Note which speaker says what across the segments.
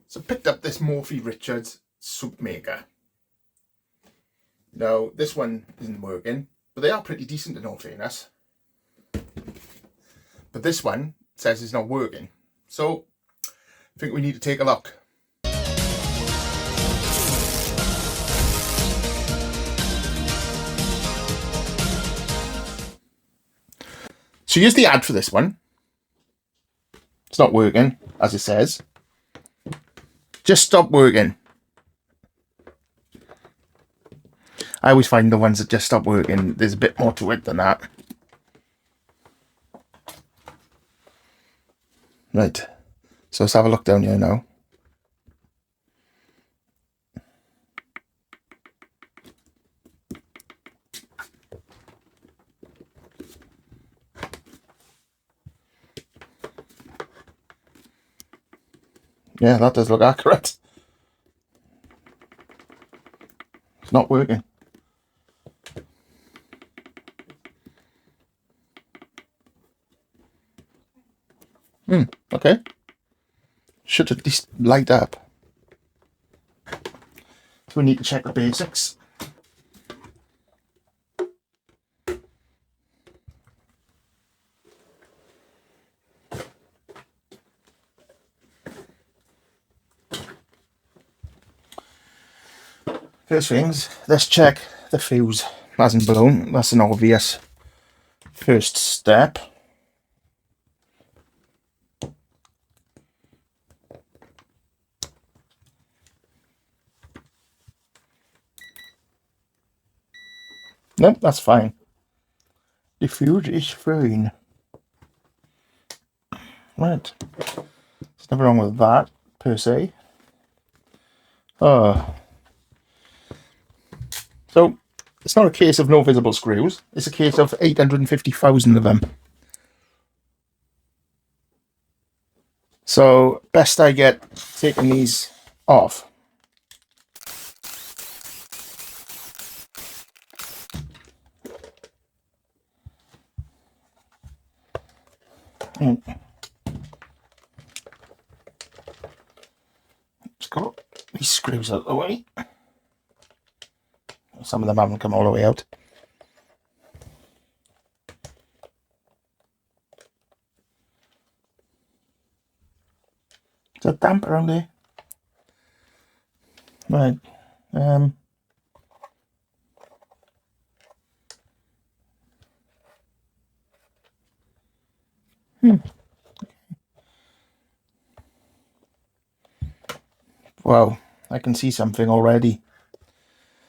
Speaker 1: So picked up this Morphy Richards soup maker. Now this one isn't working, but they are pretty decent in all fairness. But this one says it's not working. So I think we need to take a look. So here's the ad for this one. It's not working, as it says. Just stop working. I always find the ones that just stop working, there's a bit more to it than that. Right, so let's have a look down here now. Yeah, that does look accurate. It's not working. Okay. Should at least light up. So we need to check the basics. First things, let's check the fuse hasn't blown. That's an obvious first step. Nope, that's fine. The fuse is fine. Right. There's nothing wrong with that, per se. So, it's not a case of no visible screws. It's a case of 850,000 of them. So, best I get taking these off. Let's go these screws out of the way. Some of them haven't come all the way out. Is that damp around there? Right. Wow, I can see something already.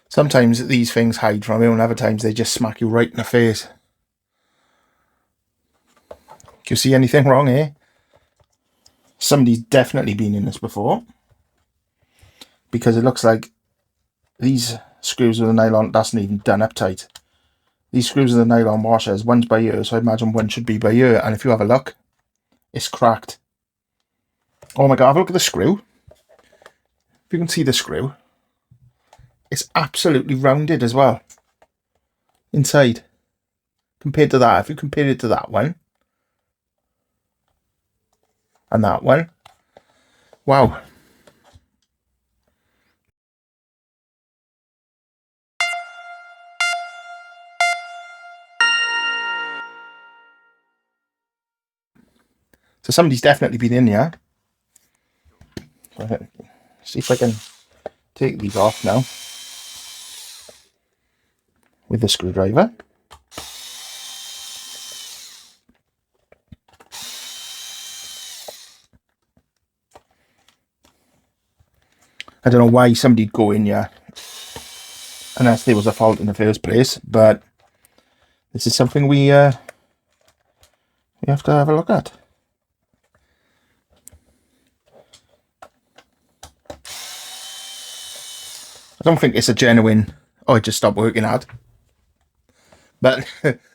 Speaker 1: Sometimes these things hide from you, and other times they just smack you right in the face. Do you see anything wrong here? Somebody's definitely been in this before, because it looks like these screws with the nylon, that's not even done up tight. These screws with the nylon washers, one's by ear, so I imagine one should be by ear, and if you have a look, it's cracked. Oh my god, have a look at the screw. If you can see the screw, it's absolutely rounded as well inside compared to that. If you compare it to that one and that one, wow. So somebody's definitely been in here. See if I can take these off now with the screwdriver. I don't know why somebody'd go in here unless there was a fault in the first place, but this is something we have to have a look at. I don't think it's a genuine, oh, it just stopped working ad. But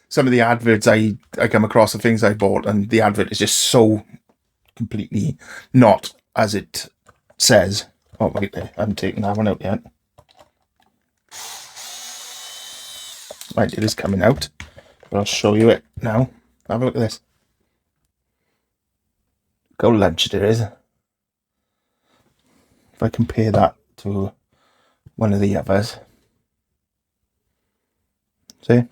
Speaker 1: some of the adverts I come across, the things I bought, and the advert is just so completely not as it says. Oh, wait there, I haven't taken that one out yet. Right, it is coming out, but I'll show you it now. Have a look at this. Go lunch it is. if I compare that to one of the others. See?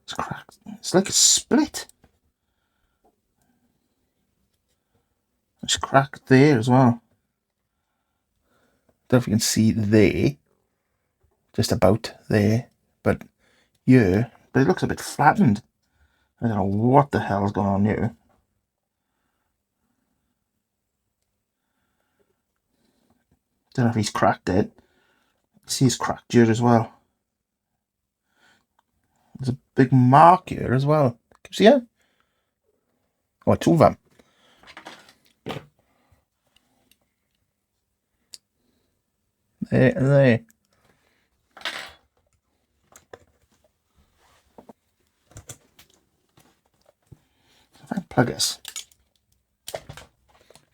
Speaker 1: It's cracked. It's like a split. It's cracked there as well. Don't know if you can see there. Just about there. But here. But it looks a bit flattened. I don't know what the hell's going on here. Don't know if he's cracked it. See, he's cracked here as well. There's a big mark here as well. Can you see it? Oh, two of them. There and there. If I plug this.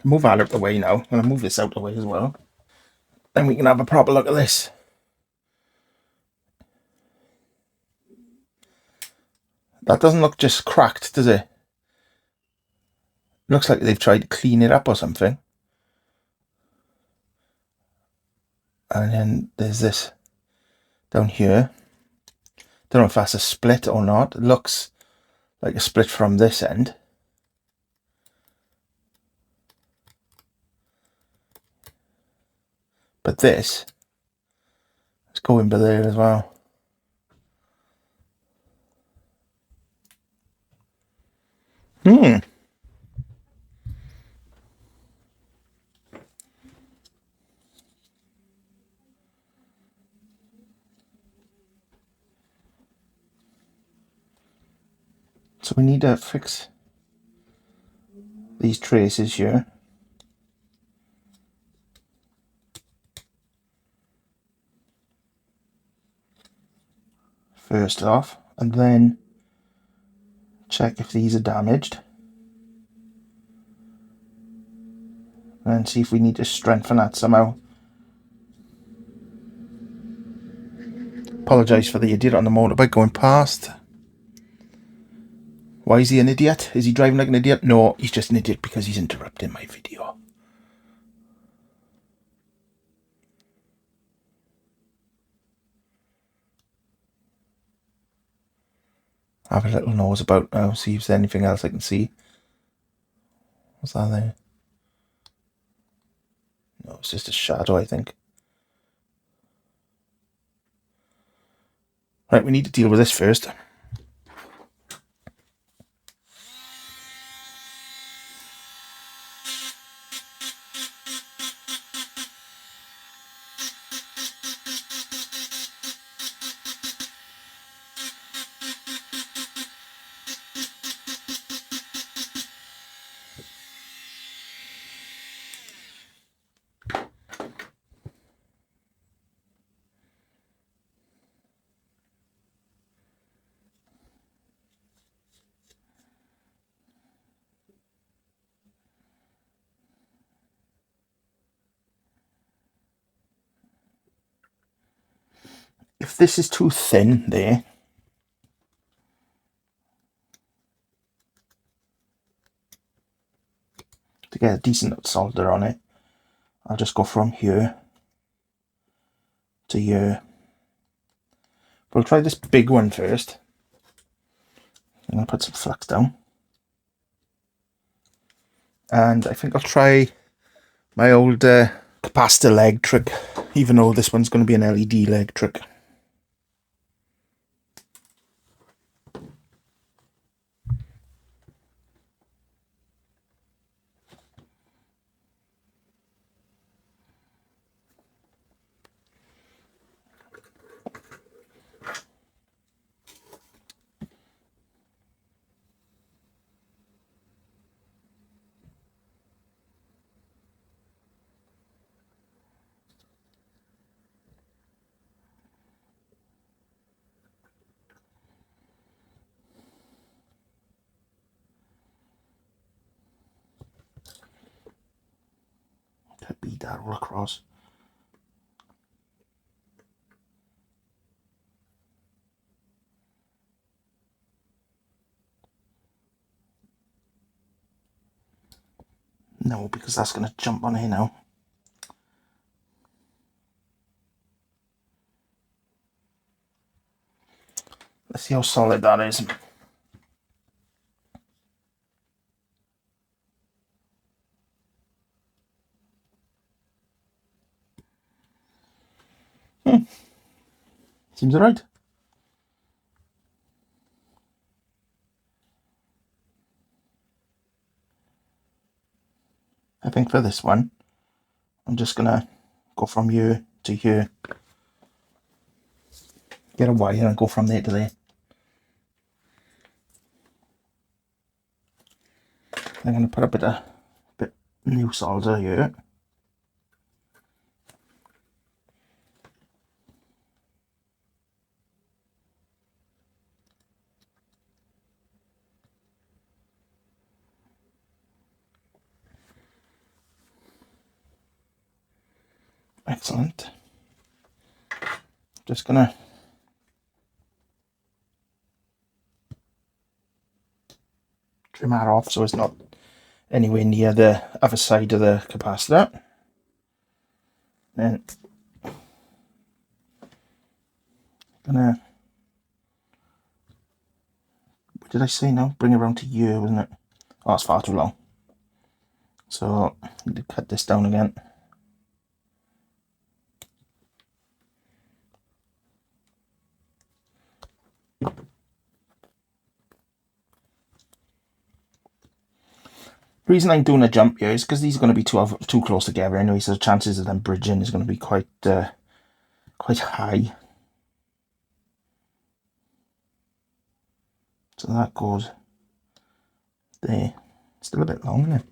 Speaker 1: Move that out of the way now. I'm going to move this out of the way as well. Then we can have a proper look at this. That doesn't look just cracked, does it? Looks like they've tried to clean it up or something. And then there's this down here. Don't know if that's a split or not. It looks like a split from this end. But this is going by there as well. So we need to fix these traces here. First off, and then check if these are damaged. And see if we need to strengthen that somehow. Apologise for the idiot on the motorbike going past. Why is he an idiot? Is he driving like an idiot? No, he's just an idiot because he's interrupting my video. Have a little nose about now, see if there's anything else I can see. What's that there? No, it's just a shadow, I think. Right, we need to deal with this first. If this is too thin there, to get a decent solder on it, I'll just go from here to here. We'll try this big one first. I'm going to put some flux down. And I think I'll try my old capacitor leg trick, even though this one's going to be an LED leg trick. that all across. No, because that's going to jump on here now. Let's see how solid that is. Seems alright. I think for this one, I'm just going to go from here to here. Get a wire and go from there to there. I'm going to put a bit new solder here. Excellent. Just gonna trim that off so it's not anywhere near the other side of the capacitor. Then gonna, what did I say now? Bring it around to here, wasn't it? Oh, it's far too long. So I need to cut this down again. The reason I'm doing a jump here is because these are going to be too close together anyway, so the chances of them bridging is going to be quite high. So that goes there. Still a bit long, isn't it?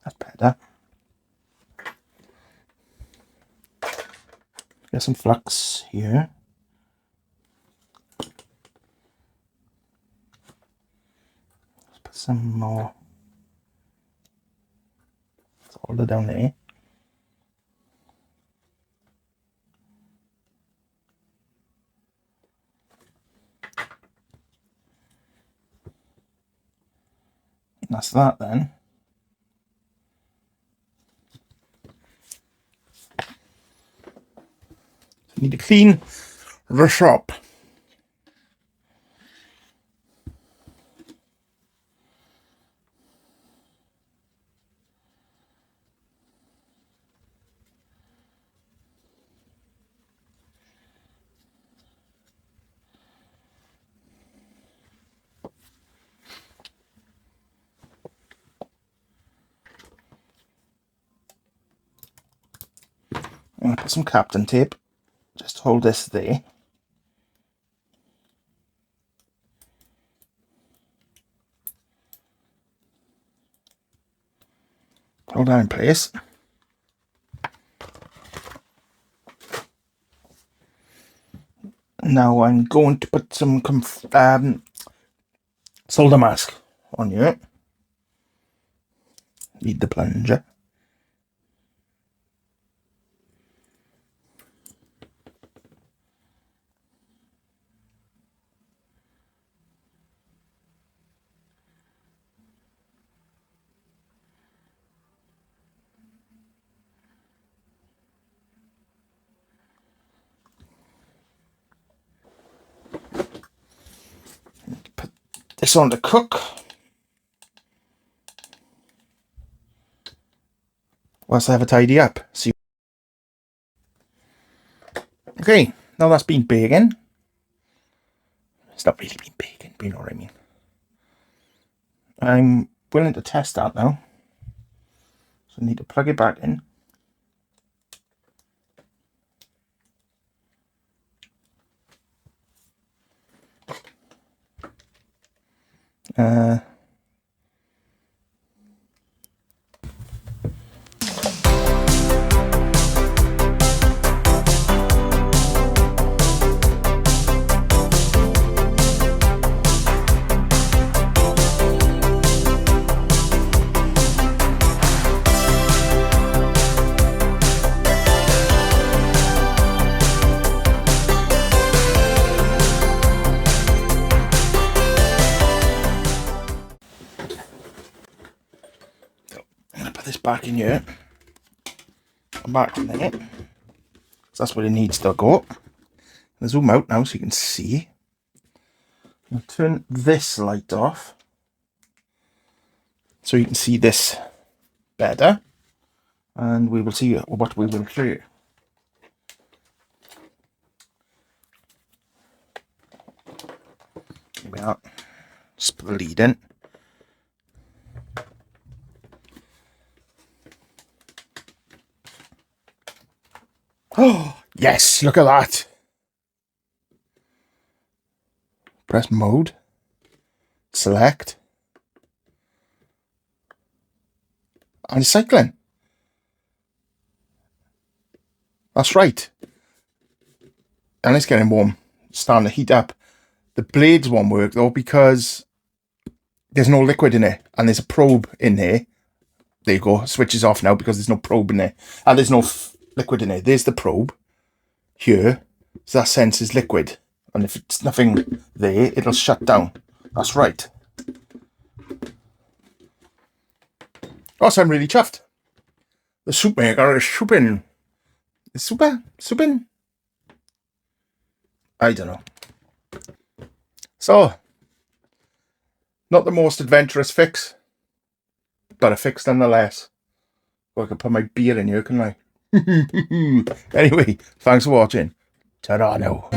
Speaker 1: That's better. Get some flux here. Let's put some more solder down there. And that's that then. Need to clean the shop. I'm going to put some Captain tape. Just hold this there. Hold that in place. Now I'm going to put some solder mask on you. Need the plunger. Put this on to cook. Whilst I have a tidy up. See. Okay, now that's been baking. It's not really been baking, but you know what I mean. I'm willing to test that now. So I need to plug it back in. back in here. Come back a minute. That's where it needs to go. I'll zoom out now so you can see. I'll turn this light off so you can see this better, and we will see what we will do. Here we are. Just put the lead in. Oh, yes, look at that. Press mode. Select. And it's cycling. That's right. And it's getting warm. It's starting to heat up. The blades won't work though because there's no liquid in it. And there's a probe in there. There you go. Switches off now because there's no probe in there. And there's no liquid in it. There's the probe. Here. So that senses liquid. And if it's nothing there, it'll shut down. That's right. Oh, so I'm really chuffed. The soup maker is souping. Is souping? I don't know. So, not the most adventurous fix, but a fix nonetheless. Well, I can put my beer in here, can I? Anyway, thanks for watching. Ta-ra now.